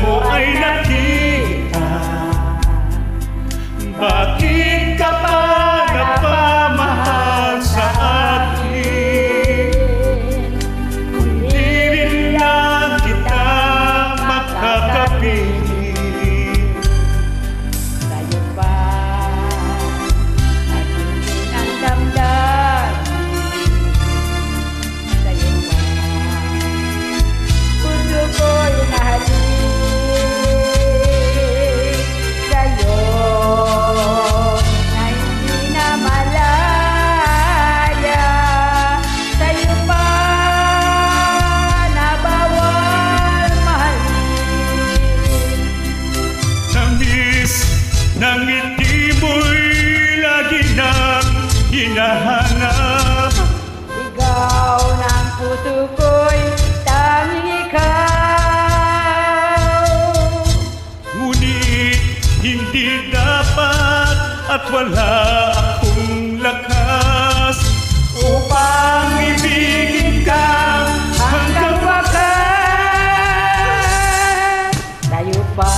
mo ay nakita. Bakit ka pa napamahal sa akin? Kung di rin lang kita makakapiling. Sa'yo pa nagiging ang damdamin. Sa'yo pa puso ko'y nahalin. Sa'yo na hindi na malaya. Sa'yo pa na bawal mahalin. Tamis ng ngiti mo'y lagi nang hinahanap. Ikaw ng puso ko'y tanging ikaw. Ngunit hindi dapat at wala akong lakas upang ibigin ka hanggang wakas. Sa'yo pa